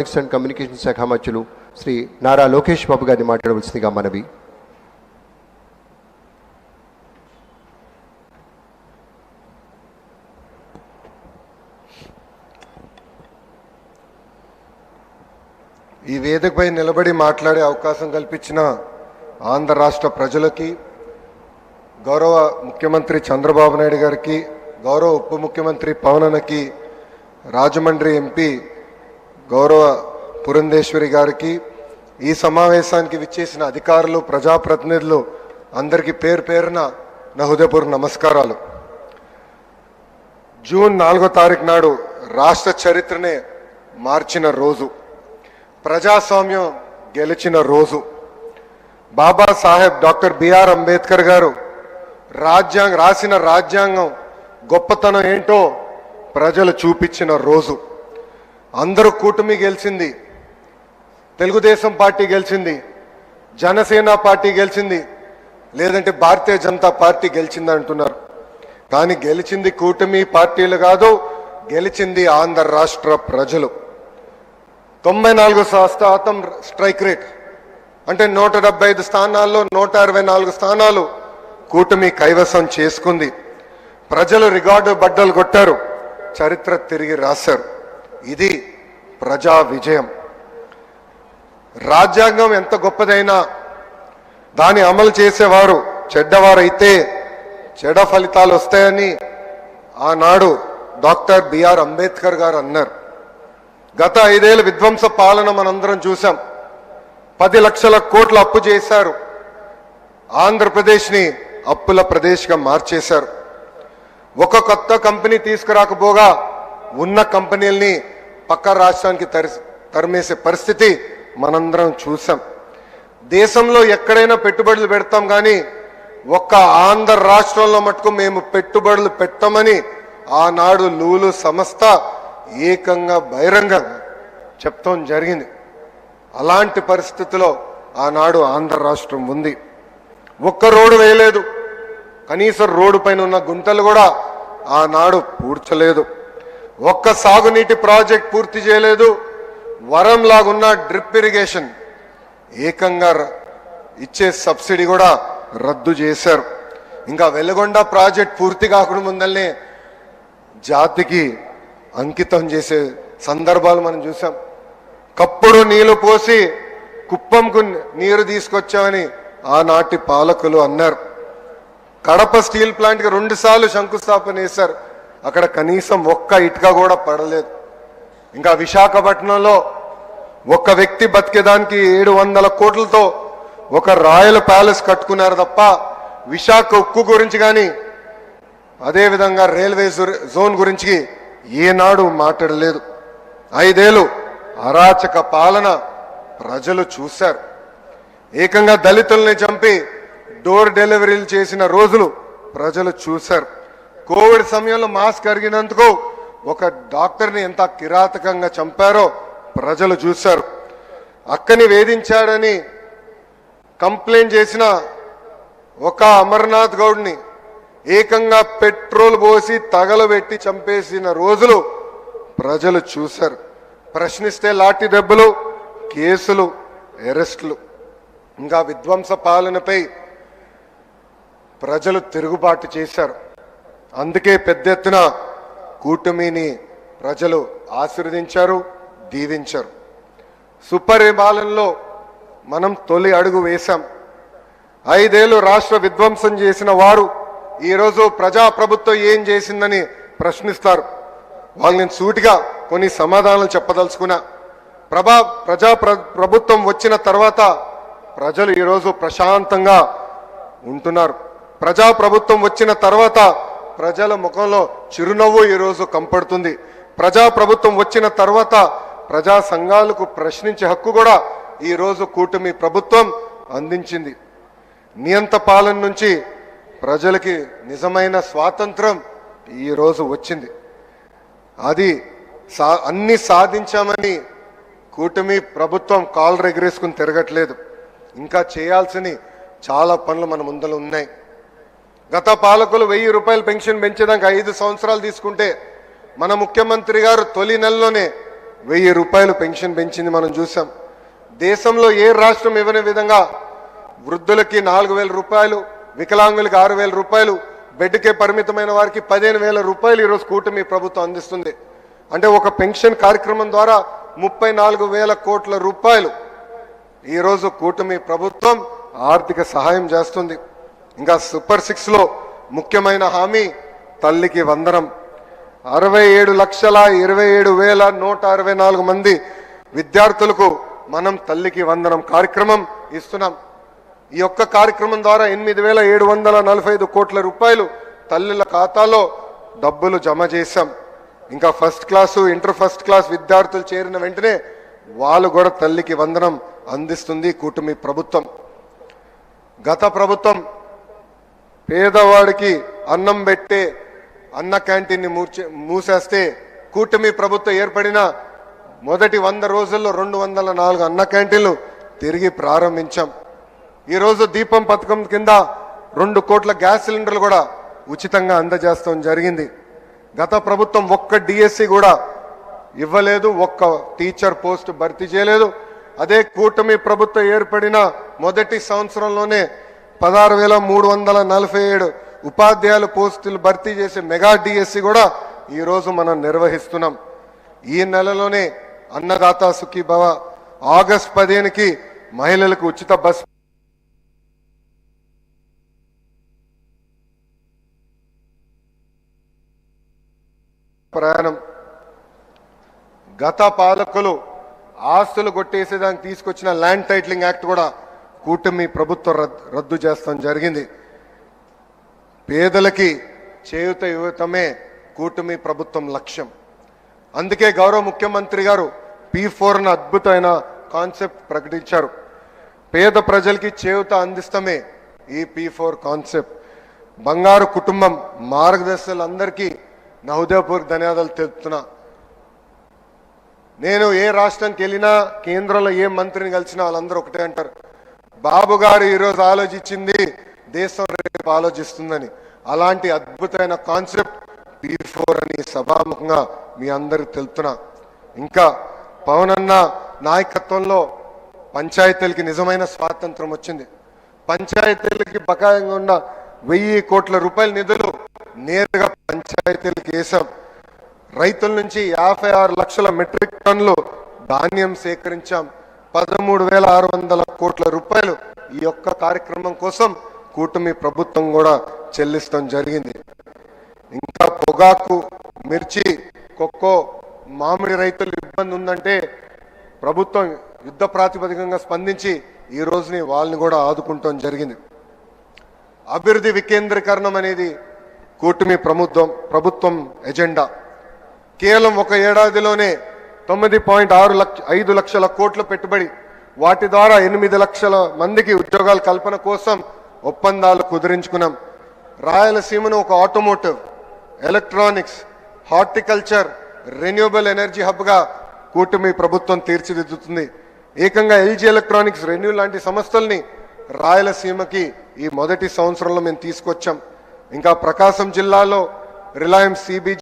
And communication శాఖ మంత్రులు శ్రీ నారా లోకేష్ బాబు గారిని మాట్లాడవలసిందిగా మనవి. ఈ వేదికపై నిలబడి మాట్లాడే అవకాశం కల్పించిన ఆంధ్ర రాష్ట్ర ప్రజలకి, గౌరవ ముఖ్యమంత్రి చంద్రబాబు నాయుడు గారికి, గౌరవ ఉప ముఖ్యమంత్రి పవన్ అన్నకి, రాజమండ్రి ఎంపీ గౌరవ పురంధేశ్వరి గారికి, ఈ సమావేశానికి విచ్చేసిన అధికారులు, ప్రజాప్రతినిధులు అందరికీ పేరు పేరున నా హృదయపూర్వక నమస్కారాలు. జూన్ 4వ తారీఖు నాడు రాష్ట్ర చరిత్రనే మార్చిన రోజు, ప్రజాస్వామ్యం గెలిచిన రోజు, బాబాసాహెబ్ డాక్టర్ బిఆర్ అంబేద్కర్ గారు రాసిన రాజ్యాంగం గొప్పతనం ఏంటో ప్రజలు చూపించిన రోజు. అందరూ కూటమి గెలిచింది, తెలుగుదేశం పార్టీ గెలిచింది, జనసేన పార్టీ గెలిచింది, లేదంటే భారతీయ జనతా పార్టీ గెలిచింది అంటున్నారు. కానీ గెలిచింది కూటమి పార్టీలు కాదు, గెలిచింది ఆంధ్ర రాష్ట్ర ప్రజలు. 94% స్ట్రైక్ రేట్ అంటే 175 స్థానాల్లో 164 స్థానాలు కూటమి కైవసం చేసుకుంది. ప్రజలు రికార్డు బద్దలు కొట్టారు, చరిత్ర తిరిగి రాశారు. ఇది ప్రజా విజయం. రాజ్యాంగం ఎంత గొప్పదైనా దాన్ని అమలు చేసేవారు చెడ్డవారైతే చెడ్డ ఫలితాలు వస్తాయని ఆనాడు డాక్టర్ బిఆర్ అంబేద్కర్ గారు అన్నారు. గత 5 ఏళ్ళ విధ్వంస పాలన మనందరం చూసాం. 10 లక్షల కోట్ల అప్పు చేశారు, ఆంధ్రప్రదేశ్ని అప్పుల ప్రదేశ్గా మార్చేశారు. ఒక కొత్త కంపెనీ తీసుకురాకపోగా ఉన్న కంపెనీల్ని పక్క రాష్ట్రానికి తరిమేసే పరిస్థితి మనందరం చూసాం. దేశంలో ఎక్కడైనా పెట్టుబడులు పెడతాం కానీ ఒక్క ఆంధ్ర రాష్ట్రంలో మటుకు మేము పెట్టుబడులు పెట్టమని ఆనాడు లూలు సంస్థ ఏకంగా బహిరంగంగా చెప్తాం జరిగింది. అలాంటి పరిస్థితిలో ఆనాడు ఆంధ్ర రాష్ట్రం ఉంది. ఒక్క రోడ్డు వేయలేదు, కనీసం రోడ్డు పైన ఉన్న గుంతలు కూడా ఆనాడు పూడ్చలేదు. ఒక్క సాగునీటి ప్రాజెక్ట్ పూర్తి చేయలేదు. వరంలాగున్న డ్రిప్ ఇరిగేషన్ ఏకంగా ఇచ్చే సబ్సిడీ కూడా రద్దు చేశారు. ఇంకా వెలుగొండ ప్రాజెక్ట్ పూర్తి కాకుండా ముందల్నే జాతికి అంకితం చేసే సందర్భాలు మనం చూసాం. కప్పుడు నీళ్లు పోసి కుప్పంకు నీరు తీసుకొచ్చామని ఆనాటి పాలకులు అన్నారు. కడప స్టీల్ ప్లాంట్కి 2 సార్లు శంకుస్థాపన చేశారు, అక్కడ కనీసం ఒక్క ఇటుక కూడా పడలేదు. ఇంకా విశాఖపట్నంలో ఒక్క వ్యక్తి బతికేదానికి 700 కోట్లతో ఒక రాయల్ ప్యాలెస్ కట్టుకున్నారు తప్ప విశాఖ ఉక్కు గురించి కానీ అదేవిధంగా రైల్వే జోన్ గురించి ఏనాడు మాట్లాడలేదు. 5 ఏళ్ళు అరాచక పాలన ప్రజలు చూశారు. ఏకంగా దళితుల్ని చంపి డోర్ డెలివరీలు చేసిన రోజులు ప్రజలు చూశారు. కోవిడ్ సమయంలో మాస్క్ అరిగినందుకు ఒక డాక్టర్ని ఎంత కిరాతకంగా చంపారో ప్రజలు చూశారు. అక్కని వేధించాడని కంప్లైంట్ చేసిన ఒక అమర్నాథ్ గౌడ్ని ఏకంగా పెట్రోల్ పోసి తగలబెట్టి చంపేసిన రోజులు ప్రజలు చూశారు. ప్రశ్నిస్తే లాఠీ దెబ్బలు, కేసులు, అరెస్టులు. ఇంకా విధ్వంస పాలనపై ప్రజలు తిరుగుబాటు చేశారు. అందుకే పెద్ద ఎత్తున కూటమిని ప్రజలు ఆశీర్వదించారు, దీవించారు. సుపరిపాలనలో మనం తొలి అడుగు వేశాం. 5 ఏళ్ళు రాష్ట్ర విధ్వంసం చేసిన వారు ఈరోజు ప్రజాప్రభుత్వం ఏం చేసిందని ప్రశ్నిస్తారు. వాళ్ళని సూటిగా కొన్ని సమాధానాలు చెప్పదలుచుకున్నా. ప్రభుత్వం వచ్చిన తర్వాత ప్రజలు ఈరోజు ప్రశాంతంగా ఉంటున్నారు. ప్రజాప్రభుత్వం వచ్చిన తర్వాత ప్రజల ముఖంలో చిరునవ్వు ఈరోజు కంపడుతుంది. ప్రజాప్రభుత్వం వచ్చిన తర్వాత ప్రజా సంఘాలకు ప్రశ్నించే హక్కు కూడా ఈరోజు కూటమి ప్రభుత్వం అందించింది. నియంత పాలన నుంచి ప్రజలకి నిజమైన స్వాతంత్రం ఈరోజు వచ్చింది. అది అన్ని సాధించామని కూటమి ప్రభుత్వం కాళ్ళు ఎగరేసుకుని తిరగట్లేదు. ఇంకా చేయాల్సిన చాలా పనులు మన ముందర ఉన్నాయి. గత పాలకులు 1000 రూపాయలు పెన్షన్ పెంచేదానికి 5 సంవత్సరాలు తీసుకుంటే మన ముఖ్యమంత్రి గారు తొలి నెలలోనే రూపాయలు పెన్షన్ పెంచింది మనం చూసాం. దేశంలో ఏ రాష్ట్రం ఇవ్వని విధంగా వృద్ధులకి 4,000 రూపాయలు, వికలాంగులకి 6,000 రూపాయలు, బెడ్కే పరిమితమైన వారికి 15,000 రూపాయలు ఈరోజు కూటమి ప్రభుత్వం అందిస్తుంది. అంటే ఒక పెన్షన్ కార్యక్రమం ద్వారా 34,000 కోట్ల రూపాయలు ఈరోజు కూటమి ప్రభుత్వం ఆర్థిక సహాయం చేస్తుంది. ఇంకా సూపర్ 6లో ముఖ్యమైన హామీ తల్లికి వందనం. 67,27,164 మంది విద్యార్థులకు మనం తల్లికి వందనం కార్యక్రమం ఇస్తున్నాం. ఈ యొక్క కార్యక్రమం ద్వారా 8,745 కోట్ల రూపాయలు తల్లుల ఖాతాలో డబ్బులు జమ చేశాం. ఇంకా first class, inter first class విద్యార్థులు చేరిన వెంటనే వాళ్ళు కూడా తల్లికి వందనం అందిస్తుంది కూటమి ప్రభుత్వం. గత ప్రభుత్వం పేదవాడికి అన్నం పెట్టే అన్న క్యాంటీన్ని మూసేస్తే కూటమి ప్రభుత్వం ఏర్పడిన మొదటి 100 రోజుల్లో 204 అన్న క్యాంటీన్లు తిరిగి ప్రారంభించాం. ఈరోజు దీపం పథకం కింద 2 కోట్ల గ్యాస్ సిలిండర్లు కూడా ఉచితంగా అందజేస్తాం జరిగింది. గత ప్రభుత్వం ఒక్క డిఎస్సి కూడా ఇవ్వలేదు, ఒక్క టీచర్ పోస్ట్ భర్తీ చేయలేదు. అదే కూటమి ప్రభుత్వం ఏర్పడిన మొదటి సంవత్సరంలోనే 16,347 ఉపాధ్యాయుల పోస్టులు భర్తీ చేసే మెగా డిఎస్సి కూడా ఈరోజు మనం నిర్వహిస్తున్నాం. ఈ నెలలోనే అన్నదాత సుఖీభవ, ఆగస్టు 15కి మహిళలకు ఉచిత బస్ ప్రయాణం. గత పాలకులు ఆస్తులు కొట్టేసేదానికి తీసుకొచ్చిన ల్యాండ్ టైటిలింగ్ యాక్ట్ కూడా కూటమి ప్రభుత్వం రద్దు చేస్తాం జరిగింది. పేదలకి చేయూత ఇవ్వటమే కూటమి ప్రభుత్వం లక్ష్యం. అందుకే గౌరవ ముఖ్యమంత్రి గారు P4 అద్భుతమైన కాన్సెప్ట్ ప్రకటించారు. పేద ప్రజలకి చేయూత అందిస్తమే ఈ P4 కాన్సెప్ట్. బంగారు కుటుంబం మార్గదర్శకులందరికీ నా హృదయపూర్వక ధన్యవాదాలు తెలుపుతున్నా. నేను ఏ రాష్ట్రానికి వెళ్ళినా, కేంద్రంలో ఏ మంత్రిని కలిసినా వాళ్ళందరూ ఒకటే అంటారు, బాబు గారు ఈరోజు ఆలోచించింది దేశం రేపు ఆలోచిస్తుందని. అలాంటి అద్భుతమైన కాన్సెప్ట్ P4 అని సభాముఖంగా మీ అందరికి తెలుపుతున్నా. ఇంకా పవన్ అన్న నాయకత్వంలో పంచాయతీలకి నిజమైన స్వాతంత్రం వచ్చింది. పంచాయతీలకి బకాయంగా ఉన్న 1,000 కోట్ల రూపాయల నిధులు నేరుగా పంచాయతీలకు వేశాం. రైతుల నుంచి 56 లక్షల మెట్రిక్ టన్నులు ధాన్యం సేకరించాం. 13,600 కోట్ల రూపాయలు ఈ యొక్క కార్యక్రమం కోసం కూటమి ప్రభుత్వం కూడా చెల్లిస్తాం జరిగింది. ఇంకా పొగాకు, మిర్చి, కొక్కో, మామిడి రైతులు ఇబ్బంది ఉందంటే ప్రభుత్వం యుద్ధ ప్రాతిపదికంగా స్పందించి ఈ రోజుని వాళ్ళని కూడా ఆదుకుంటాం జరిగింది. అభివృద్ధి వికేంద్రీకరణం అనేది కూటమి ప్రభుత్వం ఎజెండా. కేవలం ఒక ఏడాదిలోనే 9.5 లక్షల కోట్ల పెట్టుబడి, వాటి ద్వారా 8 లక్షల మందికి ఉద్యోగాల కల్పన కోసం ఒప్పందాలు కుదిరించుకున్నాం. రాయలసీమను ఒక automotive, electronics, horticulture, renewable energy హబ్గా కూటమి ప్రభుత్వం తీర్చిదిద్దుతుంది. ఏకంగా LG ఎలక్ట్రానిక్స్, రెన్యూ లాంటి సంస్థల్ని రాయలసీమకి ఈ మొదటి సంవత్సరంలో మేము తీసుకొచ్చాం. ఇంకా ప్రకాశం జిల్లాలో రిలయన్స్ CBG